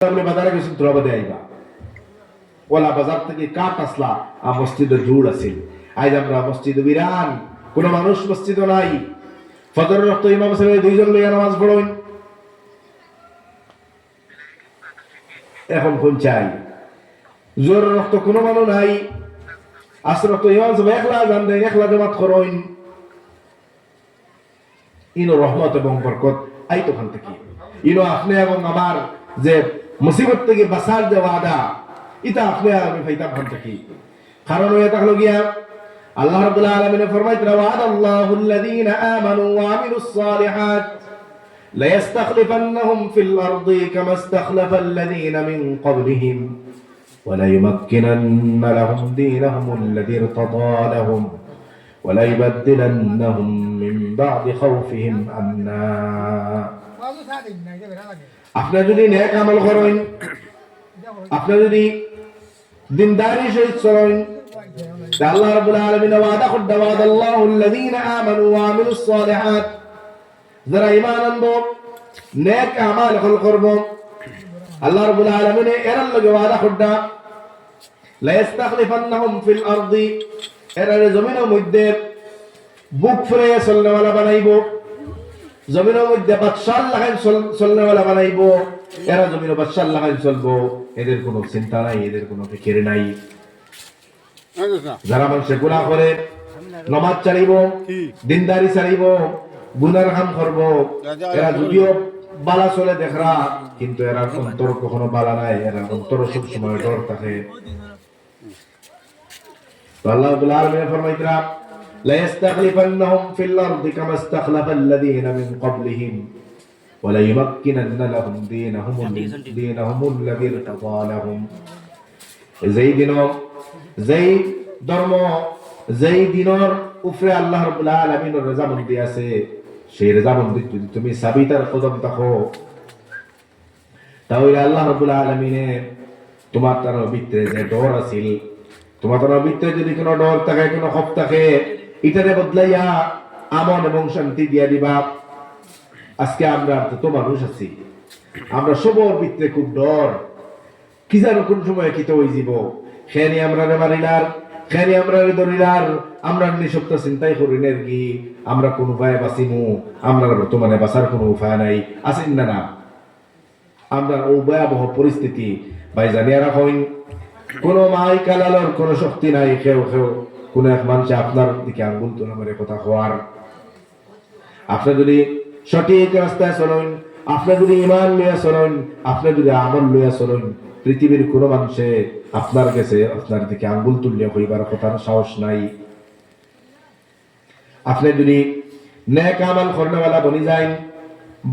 বাজারে গেছেন তোরা বাদে আইবা ওলা বাজার থেকে কাঠ আসলা আর মসজিদে জুড় আছে আজ আমরা মসজিদে বিরান কোন মানুষ মসজিদ নাই ফজরের রক্ত ইমাম সাহেব দুইজন লইয়া নামাজ পড়েন এখন কোন চাই জোর রক্ত কোনো মানুষ নাই আসর রক্ত ইমাম সাহেব একলা জান দেন একলা জামাত করেন ইনো রহমত এবং বরকত আইতো খান থেকে ইনো আপনি এবং আমার যে মুসিবত থেকে বাঁচার যে ওয়াদা এটা আপনি আমি ফাইতাম খান থেকে কারণ এটা হলো গিয়া আল্লাহ রাব্বুল আলামিন ফরমাইতে ওয়াদাল্লাহুল্লাযীনা আমানু ওয়া আমিলুস সালিহাত লা ইস্তাখলিফান্নাহুম ফিল আরদি কামা ইস্তাখলাফাল্লাযীনা মিন ক্বাবলিহিম ওয়া লা ইউমাক্কিনান্না লাহুম দীনাহুমুল্লাযী ইরতাদা লাহুম ওয়া লা ইউবাদদিলান্নাহুম মিন বা'দি খাউফিহিম আমনা আপনি যদি নেক আমল করেন আপনি যদি দিনদারি সহিত চলেন আল্লাহ রাব্বুল আলামিন ওয়াদা করতে ওয়াদাল্লাহুল্লাযীনা আমানু ওয়া আমিলুস সালিহাত যারা ঈমান আনবো নেক আমল করব আল্লাহ রাব্বুল আলামিন এর লগে ওয়াদা করতে লা ইস্তাখলিফান্নাহুম ফিল আরদি এর জমিনের মধ্যে বুক ফুরে চলনেওয়ালা বানাইবো জমিনের মধ্যে বাদশাহ লাগাই চলনেওয়ালা বানাইবো এরা জমিনে বাদশাহ লাগাই চলবো এদের কোনো চিন্তা নাই এদের কোনো ফিকির নাই যারা মানুষে গুনাহ করে নামাজ ছাড়িব দিনদারি ছাড়িব গুনার কাম করব এরা যদিও বালা চলে দেখরা কিন্তু এরা অন্তর কখনো বালা নাই এরা অন্তর সব সময় ডর থাকে আল্লাহ রাব্বুল আলামিন ফরমাইতরা لا يستخلفنهم في الأرض كما استخلف الذين من قبلهم ولا يمكنن لهم دينهم الذي ارتضى لهم যেই ধর্ম যেই দিনের উপরে আল্লাহ রাব্বুল আলামিনের রজামন্দি আছে সেই রজামন্দি যদি তুমি সাবিতার কদম থাকো তাহলে আল্লাহ রাব্বুল আলামিনে তোমার তার ভিতরে যে ডর আছিল তোমার তার ভিতরে যদি কোনো ডর থাকে কোনো খৌফ থাকে এটারে বদলাইয়া আমন এবং শান্তি দিয়া দিবা আজকে আমরা তো মানুষ আছি আমরা সবার ভিতরে খুব ডর কি জানো কোন সময় কি তো হয়ে যাব খেনি আমরা মারিলার খেনি আমরা ধরিলার আমরা নিঃশব্দ চিন্তাই করি না কি আমরা কোন উপায় বাঁচিমু আমরা বর্তমানে বাঁচার কোনো উপায় নাই আছেন না না আমরা ও ভয়াবহ পরিস্থিতি ভাই জানিয়া রাখুন কোনো মাই কালালোর কোনো শক্তি নাই কেউ কোন এক মানুষ আপনার দিকে আঙ্গুল তোলা মেরে কথা হওয়ার আপনি যদি সঠিক রাস্তায় চলেন আপনি যদি ঈমান লইয়া চলেন আপনি যদি আমল লইয়া চলেন পৃথিবীর কোন মানুষে আপনার কাছে আপনার দিকে আঙ্গুল তুলিয়া কইবার কথার সাহস নাই আপনি যদি নেক আমল করনেওয়ালা বনি যান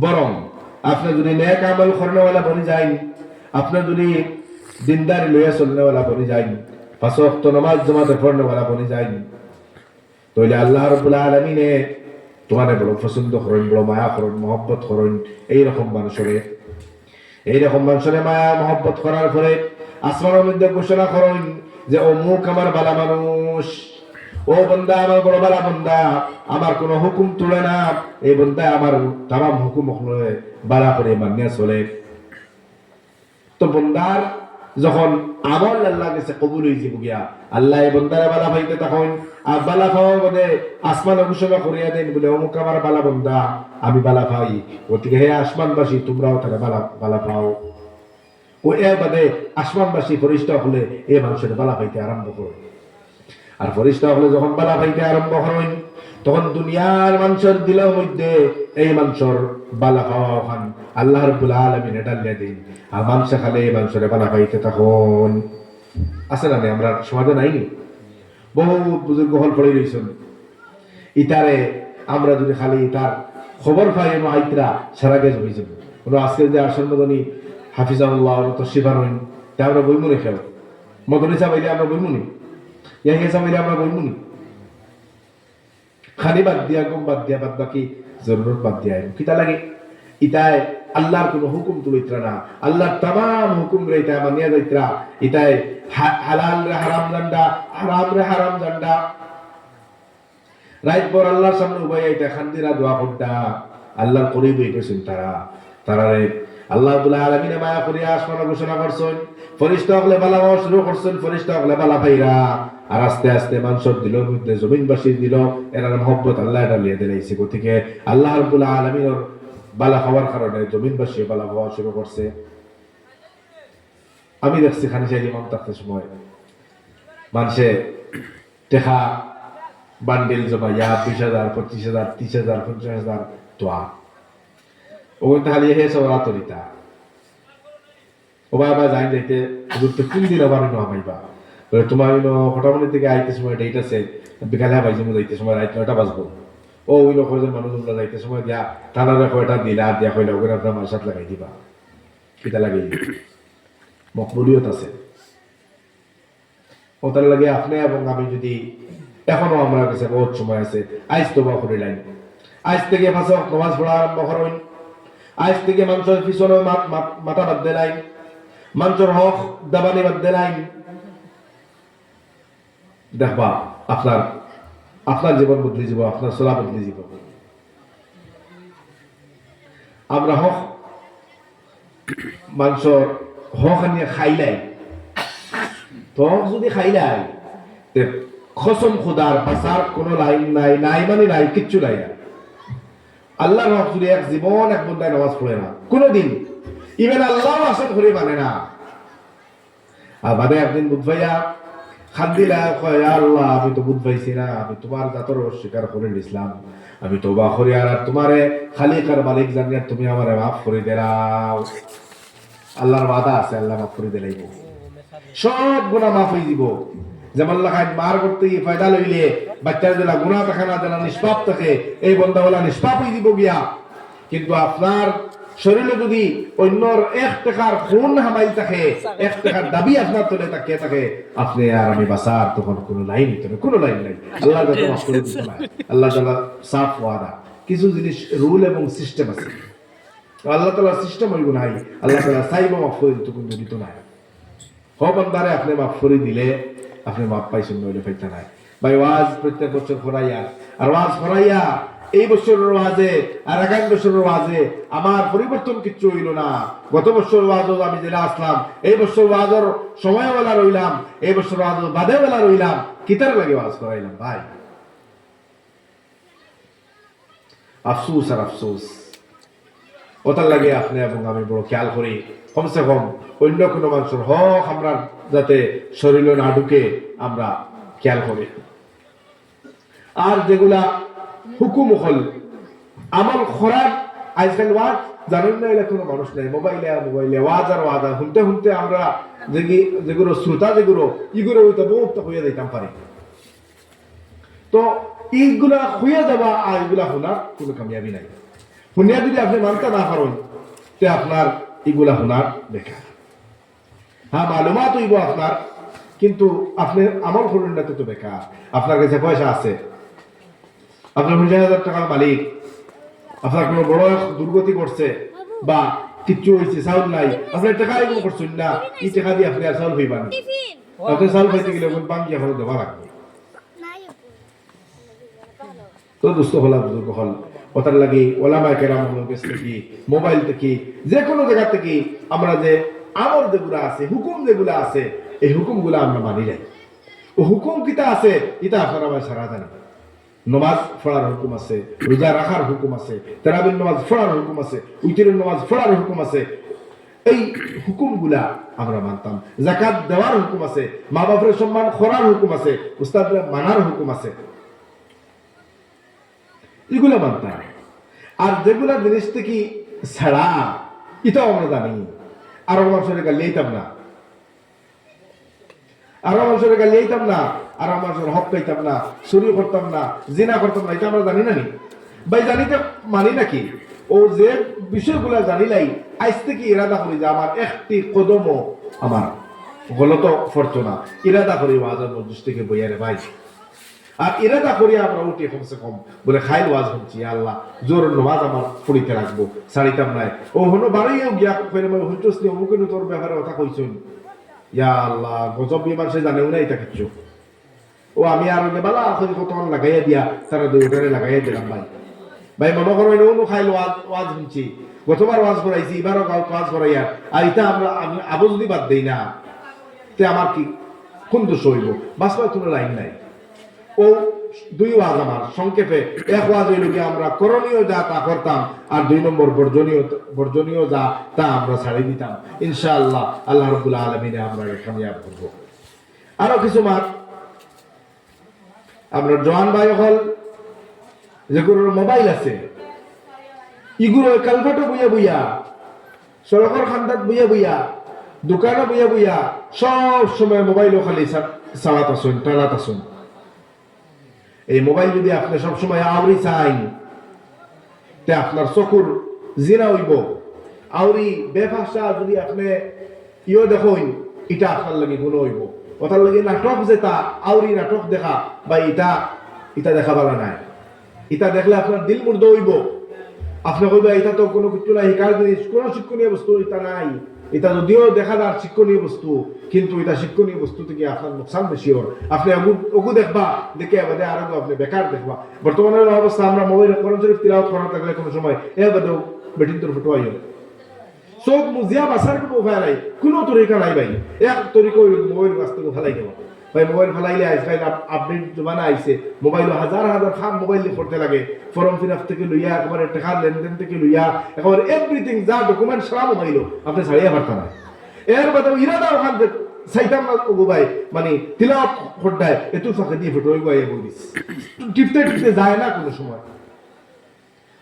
বরং আপনি যদি নেক আমল করনেওয়ালা বনি যান আপনি যদি দিনদারি লইয়া চলনেওয়ালা বনি যান পাঁচ ওয়াক্ত নামাজ জামাতে পড়নেওয়ালা বনি যান তাহলে আল্লাহ রাব্বুল আলামিন তোমারে বড় পছন্দ করেন বড় মায়া করেন মহব্বত করেন এইরকম মানুষের মায়া মহব্বত করার পরে আসমানের মধ্যে ঘোষণা করেন যে অমুক আমার বালা মানুষ ও বান্দা আমার বড় বালা বান্দা আমার কোনো হুকুম তুলে না এই বান্দা আমার তামাম হুকুম বালা করে মানিয়া চলে তো বান্দার যখন আমল আল্লাহ কাছে কবুল হয়ে যাব গিয়া আল্লাহ এই বান্দারে বালা পাইতে তখন আর বালা পাওয়া মানে আসমান ঘোষণা করিয়া দেন বলে অমুক আমার বালা বান্দা আমি বালা পাই ওদিকে হে আসমানবাসী তোমরাও তারা বালা পাও ও এর বাদে আসমানবাসী ফেরেশতা হলে এই মানুষের বালা পাইতে আরম্ভ করে আর ফেরেশতা হলে যখন বালা পাইতে আরম্ভ করেন তখন দুনিয়ার মানুষের দিলের মধ্যে এই মানুষের বালা পাওয়া খান আল্লাহ রাব্বুল আলামিন ডালিয়া দেন আর মানুষ খালে এই মানুষের বালা পাইতে তখন আছে না আমরা সমাজে নাইনি বহু বুজুর্গ হল পড়ে রয়েছেন ইতারে আমরা যদি খালি তার খবর পাই আইতরা সারা গেছ হয়ে যাব কোনো আজকে যে আসন মদনী হাফিজাউল্লাহ তশরিফান হইন তা আমরা বইমুনি খেল মদনিসা বাইলে আমরা বইমুনি ইয়াহিসা বাইলে আমরা বইমুনি খালি বাদ দিয়া গম বাদ দিয়া বাদ বাকি জরুরত বাদ দিয়া কিতা লাগে ইতায় আল্লাহর কোন হুকুম তুলিত্রা না আল্লাহর তামাম হুকুম রে ইতায় মানিয়া যাইত্রা ইতায় হালাল রে হারাম জান্ডা হারাম রে হারাম জান্ডা রাইত পর আল্লাহর সামনে উবাই আইতা খান্দিরা দোয়া করতা আল্লাহর করিব হইতেছেন তারা রে আল্লাহ রাব্বুল আলামিন মায়া করিয়া আসমানে ঘোষণা করছেন, ফেরেশতা হলে বালা হওয়া শুরু করছেন, ফেরেশতা হলে বালা পাইরা, আর আস্তে আস্তে মানুষের দিলের মধ্যে জমিনবাসী দিল এনার মহব্বত আল্লাহ এটা লিয়ে দিলাইছে। গতিকে আল্লাহ রাব্বুল আলামিনের বালা হওয়ার কারণে জমিনবাসী বালা হওয়া শুরু করছে। আমি দেখছি খানি সাইড ইমাম থাকতে সময় মানুষে টেকা বান্ডিল জমাইয়া 20,000, 25,000, 30,000, 50,000 তোয়া ওখানে খালি হে সবরা তরিতা ও বাবা যাই যাইতে হুজুর তো কোন দিন আবার নামাইবা বলে তোমার হঠাৎ থেকে আইতে সময় ডেট আছে বিকালে বাইজে মু যাইতে সময় রাত 9টা বাজবো ও ওই লোক কয়জন মানুষ তোমরা যাইতে সময় দিয়া তানারে কয়টা দিলা আর দিয়া কইলা ওখানে আপনার মাসাত লাগাই দিবা কিটা লাগাই মকবুলিয়ত আছে। ওটার লাগে আপনি এবং আমি যদি এখনো আমরা কাছে বহুত সময় আছে, আইজ তোবা করিলাম, আজ থেকে পাঁচ ওয়াক্ত নামাজ পড়া আরম্ভ করেন, আজ থেকে মানুষের পিছনে মাথা বাদ দিলাই, মানুষের হক দাবানি বাদ দিলাই, দেখবা আপনার আপনার জীবন বদলে যাব, আপনার চলা বদলে যাব। আমরা হক মানুষের হক আনিয়ে খাইলাই, তো যদি খাইলাই খসম খুদার বাসার কোনো লাইন নাই, নাই মানে নাই, কিচ্ছু নাই। আল্লাহর হক যদি এক জীবন এক বন্দায় নামাজ পড়ে না কোনোদিন, ইভেন আল্লাহ আসন করে মানে না, আর বাদে একদিন বুধ ভাইয়া খান্দিলা কয় আল্লাহ আমি তো বুধ পাইছি না, আমি তোমার জাতর অস্বীকার করে নিছিলাম, আমি তোবা করি আর তোমারে খালিক আর মালিক জানিয়া তুমি আমারে মাফ করে দেরাও। আল্লাহর ওয়াদা আছে, আল্লাহ মাফ করে দিলাইব, সব গুনাহ মাফ হয়ে দিব। যেমন লাগায় মার করতে গিয়ে ফায়দা লইলে বাচ্চার জেলা গুনাহ থাকে না, জেলা নিষ্পাপ থাকে, এই বন্দাওয়ালা নিষ্পাপ হয়ে দিব গিয়া। কিন্তু আপনার শরীরে যদি অন্যর 1 টাকার খুন হামাই থাকে, 1 টাকার দাবি আপনার তোলে তাকিয়ে থাকে, আপনি আর আমি বাসার তখন কোনো লাইন নিতে হবে, কোনো লাইন নাই। আল্লাহ যাতে মাফ করে দিতে না, আল্লাহ তাআলা সাফ ওয়াদা। কিছু জিনিস রুল এবং সিস্টেম আছে, আল্লাহ তাআলার সিস্টেম হইব নাই, আল্লাহ তাআলা চাইব মাফ করে দিতে, কিন্তু দিত না। বান্দারে আপনি মাফ করে দিলে আপনি মাফ পাইছেন, নইলে পাইতে নাই। ভাই ওয়াজ প্রত্যেক বছর করাইয়া, আর ওয়াজ করাইয়া এই বছরের ওয়াজে আর আগামী বছরের ওয়াজে আমার পরিবর্তন কিচ্ছু হইল না। গত বছর ওয়াজও আমি জেলা আসলাম, এই বছর ওয়াজের সময়বেলা রইলাম, এই বছর ওয়াজ বাদে বেলা রইলাম, কিতার লাগে ওয়াজ করাইলাম? ভাই আফসোস আর আফসোস। ওটার লাগে আপনি এবং আমি বড় খেয়াল করি, কমসে কম অন্য কোনো মানুষের হক আমরা যাতে শরীরে না ঢুকে আমরা খেয়াল করি। আর যেগুলা হুকুম হল আমল খরাক, আজকাল ওয়াজ জানেন না, এলে কোনো মানুষ নাই, মোবাইলে ওয়াজ আর ওয়াজ শুনতে শুনতে আমরা যেগুলো শ্রোতা যেগুলো ইগুলো হইতে বহুত হইয়া যাইতাম পারি। তো এইগুলা হইয়া যাবা আর এগুলা শোনার কোনো কামিয়াবি নাই। শুনিয়া যদি আপনি মানতে না পারেন তে আপনার এগুলা শোনার বেকার। হ্যাঁ মালুমাত হইব আপনার, কিন্তু আপনি আমল করলেন না তো বেকার। আপনার কাছে পয়সা আছে, আপনার 50,000 টাকার মালিক, আপনার কোনো বড় দুর্গতি করছে বা কিচ্ছু হয়েছে, চাউল নাই, আপনার টাকা এগুলো করছেন না, এই টাকা দিয়ে আপনি আর চাউল হইবান, আপনি চাউল খাইতে গেলে বাঙ্গি এখন দেওয়া লাগবে। তো দুস্থ হলা বুজুর্গ হল, ওটার লাগে ওলামায়ে কেরামের কাছ থেকে, মোবাইল থেকে, যে কোনো জায়গা থেকে আমরা যে আমর যেগুলো আছে, হুকুম যেগুলো আছে, এই হুকুমগুলো আমরা মানি যাই। ও হুকুম কিতা আছে এটা আপনারা আমার সারা জানি। নমাজ পড়ার হুকুম আছে, রোজা রাখার হুকুম আছে, তারাবির নামাজ পড়ার হুকুম আছে, উইতরের নামাজ পড়ার হুকুম আছে। এই হুকুমগুলা আমরা মানতাম। যাকাত দেওয়ার হুকুম আছে, মা বাপের সম্মান করার হুকুম আছে, উস্তাদরা মানার হুকুম আছে, এগুলো মানতাম। আর যেগুলা জিনিস থেকে ছাড়া এটাও আমরা জানি, আরো মানুষের গালি এইতাম না, আরো মানুষের গালি এইতাম না, আর মানুষের হক পাইতাম না, চুরি করতাম না, জিনা করতাম না, এটা আমরা জানি না নি ভাই? জানিতে মানি নাকি? ও যে বিষয়গুলা জানিলাই আজ থেকে ইরাদা করি যে আমার একটি কদমও আমার গলত ফরতো না, ইরাদা করি ওয়াজের মজলিস থেকে বইয়ারে ভাই। আর ইরাদা করি আমরা উঠি কমসে কম বলে খাইল ওয়াজ শুনছি, আল্লাহ জোর নামাজ আমার পড়িতে রাখবো, ছাড়িতাম নাই। ও হনো বাড়িও গিয়া কইলে মই হুঁচস নি অমুক তোর ব্যাপারে কথা কইছুন, ইয়া আল্লাহ গজব বিমান সে জানেও না এটা কিচ্ছু। ও আমি আর বালা কত লাগাইয়া দিয়া তারা দুইটারে লাগাইয়া দিলাম ভাই। ভাই মনে করো এনে খাইল ওয়াজ শুনছি, গতবার ওয়াজ করাইছি, এবারও ওয়াজ করাইয়া, আর এটা আমি আবু যদি বাদ দেই না তে আমার কি কোন দোষ হইব? বাস্তবে কোনো লাইন নাই। ও দুই ওয়াজ আমার সংক্ষেপে, এক ওয়াজ হইল কি আমরা করণীয় যা তা করতাম, আর 2 নম্বর বর্জনীয় যা তা আমরা ছাড়িয়ে দিতাম। ইনশাআল্লাহ আল্লাহ রাব্বুল আলামিন আমরা কামিয়াব করব। আরো কিছু মাত আমরা জওয়ান ভাই হল যেগুলোর মোবাইল আছে, ইগুলো কালভাটো বুইয়া বুইয়া, সড়কের খান্দাত বুইয়া বুইয়া, দোকানে বুইয়া বুইয়া সব সময় মোবাইলও খালি চালাত আসুন, টানাত আসুন। এই মোবাইল যদি আপনি সবসময় আউরি চাই, তে আপনার চকুর জিনা হইব। আউরি বেভাষা যদি আপনি দেখুন, এটা আপনার লাগে গুণ হইব। ওটার লাগে নাটক যেটা আউরি নাটক দেখা বা এটা দেখা পালা নাই, এটা দেখলে আপনার দিল মুর্দ হইব। আপনি কইবা এটা তো কোনো কিছু নাই, শিকার জিনিস, কোনো শিক্ষণীয় বস্তু এটা নাই। এটা যদিও দেখা যার শিক্ষণীয় বস্তু, কিন্তু এটা শিক্ষণীয় বস্তু থেকে আপনার নোকসান বেশি হয়। আপনি ওগু দেখবা, দেখে বাদে আরো আপনি বেকার দেখবা। বর্তমানের অবস্থা আমরা মোবাইল কোরআন শরীফ তিলাওয়াত করা থাকলে কোনো সময় বাদেও বেটিন তোর ফটো আইও, চোখ মুজিয়া বাসার কোনো উপায় নাই, কোনো তরিকা নাই ভাই। এক তরিকা মোবাইল বাঁচতে ফেলাই দেবো ভাই। মোবাইল ফেলাইলে আজকাল আপডেট জমানা আইছে, মোবাইল হাজার হাজার খাম মোবাইল করতে লাগে। ফর্ম ফিলাপ থেকে লইয়া একেবারে টাকার লেনদেন থেকে লইয়া একেবারে এভরিথিং যা ডকুমেন্ট সারা মোবাইল আপনি ছাড়িয়ে পারতেন না। এর বাদে ইরাদা ওখান থেকে চাইতাম না ওগো ভাই, মানে তিলাওয়াত খোদ্দায় এত ফাঁকে দিয়ে ফটো গাইয়ে বলিস, টিপতে টিপতে যায় না কোনো সময়।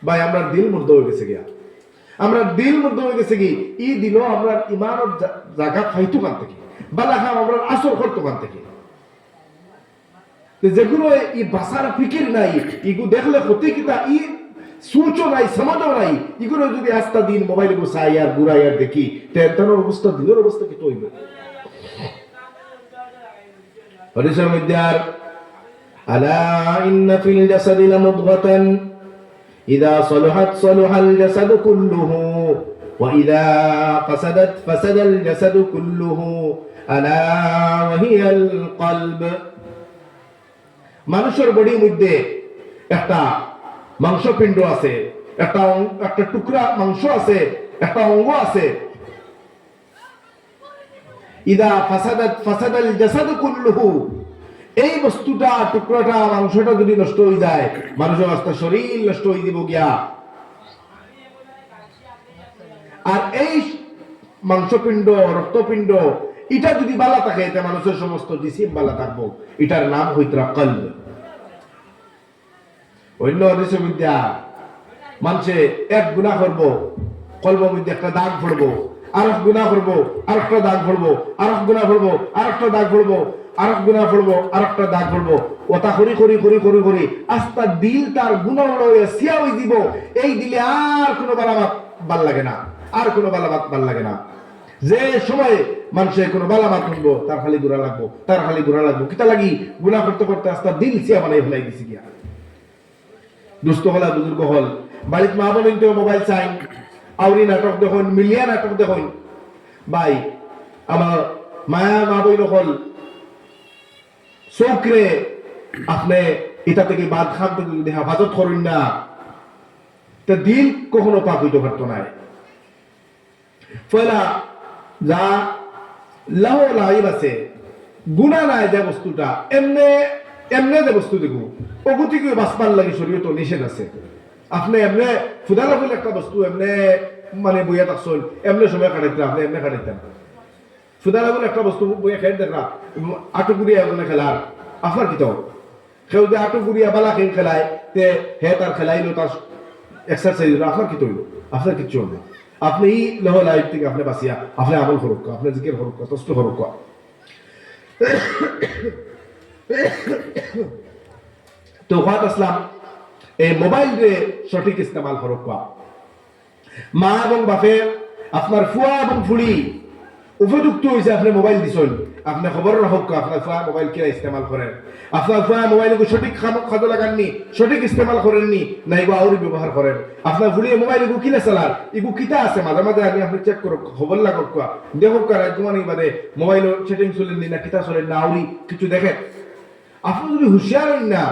ভাই আমরা দিল মুর্দ হয়ে গেছে গিয়া, আমরা দিল মধ্যে হয়ে গেছে কি ই দিল আমরা ইমানের জায়গা খাইতো কান থেকে, বালা খাম আমরা আসর করতো কান থেকে। যেগুলো ই বাসার ফিকির নাই, ইগু দেখলে ক্ষতি কিতা ই সুচো নাই, সমাজও নাই, এগুলো যদি আস্তা দিন মোবাইলে বসাই আর ঘুরাই আর দেখি, তের অবস্থা দিলের অবস্থা কি তৈরি। হদিসের মধ্যে আর আলা ইন্না ফিল জাসাদি লামুদগাতান ইযা সালাহাত সালাহাল জাসাদু কুল্লুহু ওয়া ইযা ফাসাদাত ফাসাদাল জাসাদু কুল্লুহু আলা ওয়া হিয়াল কলব। মানুষের বডির মধ্যে একটা মাংসপিণ্ড আছে, একটা টুকরা মাংস আছে, একটা অঙ্গ আছে। ইদা ফাসাদাত ফাসাদাল জাসাদু কুল্লুহু, এই বস্তুটা টুকরাটা মাংসটা যদি নষ্ট হয়ে যায়, মানুষের আস্তে শরীর নষ্ট হয়ে যাব গিয়া। আর এই মাংসপিণ্ড রক্তপিণ্ড এটা যদি বালা থাকে, এটা মানুষের সমস্ত জিসিম বালা থাকবো। এটার নাম হইতরা কলব। অন্য হাদিসের মধ্যে মানুষে এক গুনাহ করবো, কলবের মধ্যে একটা দাগ পড়বো, আর এক গুনাহ করবো, আর একটা দাগ পড়বো, আর এক গুনাহ করবো, আর একটা দাগ পড়বো, আর এক গুনাহ পড়বো, আর একটা দাগ পড়বো। ওটা করি করি করি করি করি আস্তা দিল তার গুনাহ সিয়া হয়ে দিব। এই দিলে আর কোনো বালাবাত ভাল লাগে না, আর কোনো বালাবাত ভাল লাগে না। যে সময় মানুষের কোনো বালাবাত শুনবো, তার খালি গুণা লাগবো, তার খালি গুণা লাগবো। কিতা লাগি গুনাহ করতে করতে আস্তা দিল সিয়া বানাই ফেলাই দিছি গিয়া। দুস্থ হলা বুজুর্গ হল, বাড়িতে মা বোন মোবাইল চাই, আউরি নাটক দেখুন, মিলিয়া নাটক দেখুন। ভাই আমার মায়া মা বই হল চৌকরে আপনি এটা থেকে বাদ খান থেকে যদি হেফাজত করেন না, তা দিল কখনো পাক হইতে পারতো না। ফলা যা লাহ লাইব আছে, গুণা নাই যে বস্তুটা, এমনে এমনে যে বস্তু দেখো অগতিকে বাঁচবার লাগে শরীয়ত নিষেধ আছে। আপনি এমনে ফুদালা ফুল একটা বস্তু এমনে মানে বইয়া থাকছেন, এমনে সময় কাটাইতে আপনি এমনে কাটাইতেন। ফুদালা ফুল একটা বস্তু বইয়া খেয়ে দেখা আটু গুড়িয়া এখানে খেলার আপনার কি তো কেউ যে আটু গুড়িয়া বালা খেয়ে খেলায়, তে হে তার খেলাইলো, তার এক্সারসাইজ হলো, আপনার কি তৈল? আপনার কিচ্ছু হবে। আপনি এই লহ লাইফ থেকে আপনি বাঁচিয়া আপনি আমল করুক, আপনি জিকের করুক, তস্ত করুক। তো ওয়াত আসলাম এই মোবাইল রে সঠিক ইস্তেমাল করক। মা এবং বাপে আপনার ফুয়া এবং ফুড়ি উপযুক্ত হয়েছে আপনি মোবাইল দিছেন, আপনি খবর রাখক আপনার ফুয়া মোবাইল কিনা ইস্তেমাল করেন। আপনার ফুয়া মোবাইল সঠিক খাদ্য লাগাননি, সঠিক ইস্তেমাল করেননি, না এগো আউরি ব্যবহার করেন। আপনার ফুড়িয়ে মোবাইল এগু কিনা চালার, এগু কিতা আছে মাঝে মাঝে আমি আপনি চেক করুক, খবর লাগক, দেখুক রাজমানি বাদে মোবাইল সেটিং চলেননি না কিতা চলেন না, আউরি কিছু দেখেন। আপনি যদি হুঁশিয়ার হন না,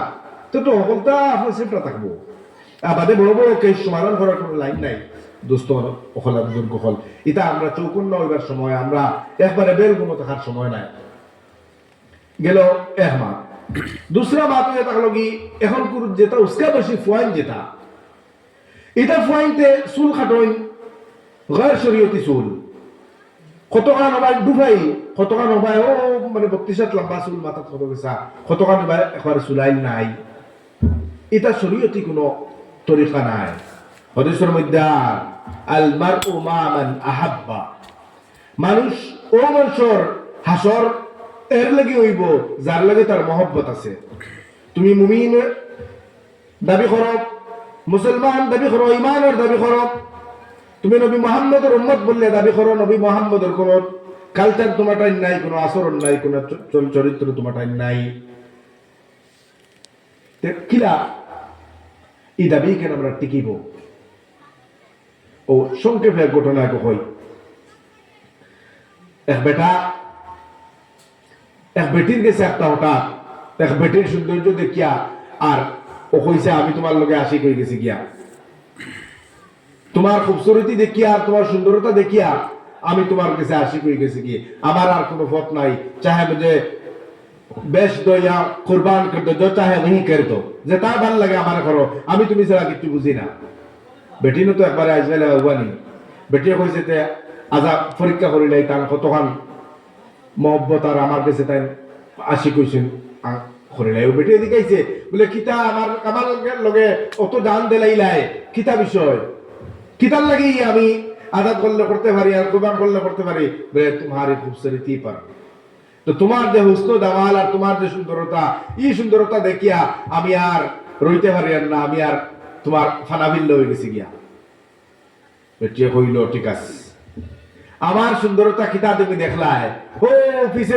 তো অকলটা আপনার সেফটা থাকবো। আমাদের বড় বড় কেস সমাধান করার কোনো লাইন নাই দোস্ত অখলা বুজুর্গ হল এটা আমরা চৌকন্যা হইবার সময় আমরা একবারে বেলগুলো থাকার সময় নাই গেল এক মাহ दूसरा बात ये तक लोगी এখন কুরুত যেটা उसका বেশি পয়েন্ট যেটা এটা পয়েন্টে চুল কাটোই গैर শরীয়তি চুল কতখান হবাই ডুবাই কতখান হবাই ও মানে 32 লম্বা চুল মাথা কত গেছা কতখান হবাই একবার চুলাই নাই এটা শরীয়তি কোনো তরিকা নাই হাদিসের মধ্যে আল মারউ মা মান আহাব্বা মানুষ ও মানুষের হাসর এর লাগি হইব যার লাগে তার মহব্বত আছে তুমি মুমিন দাবি করো মুসলমান দাবি করো ঈমানের দাবি করো তুমি নবী মুহাম্মদের উম্মত বললে দাবি করো নবী মুহাম্মদের কোন কালচার তোমারটাই নাই কোন আচরণ নাই কোন চরিত্র তোমারটাই নাই তে কিলা এই দাবি কেন আমরা টিকিব ও সংক্ষেপে ঘটনা কই এক বেটা এক বেটির গেছে একটা হঠাৎ এক বেটির সৌন্দর্য দেখিয়া আর ও কইছে আমি তোমার লগে আশিক হয়ে গেছি গিয়া তোমার খুবসুরতি দেখিয়া আর তোমার সুন্দরতা দেখিয়া আমি তোমার কাছে আশিক হয়ে গেছি গিয়ে আমার আর কোনো পথ নাই চাহে মুঝে বেশ দো ইয়া কুরবান কর দো जो चाहे वही कर दो যে তা ভালো লাগে আমার করো আমি তুমি ছাড়া কিছু বুঝি না বেটি তো একবারে আজকাল হওয়ানি বেটি কইছে তে আজা পরীক্ষা করিলাই তার কতখান মহব্বত আর আমার কাছে তাই আশি কইছেন করিলাই ও বেটি দেখাইছে বলে কিতা আমার আমার লগে অত দান দিলাইলাই কিতা বিষয় কিতার লাগি আমি আজাদ করলে করতে পারি আর কুরবান করলে করতে পারি বলে তোমার খুবসুরতি पर তো তোমার যে হুসন জামাল আর তোমার যে সুন্দরতা এই সুন্দরতা দেখিয়া আমি আর রইতে পারি না আমি আর তোমার ফানাবিল্ল হয়ে গেছি গিয়া বেটি কইল ঠিক আছে আমার সুন্দরতা কিতা তুমি দেখলাই ও পিছে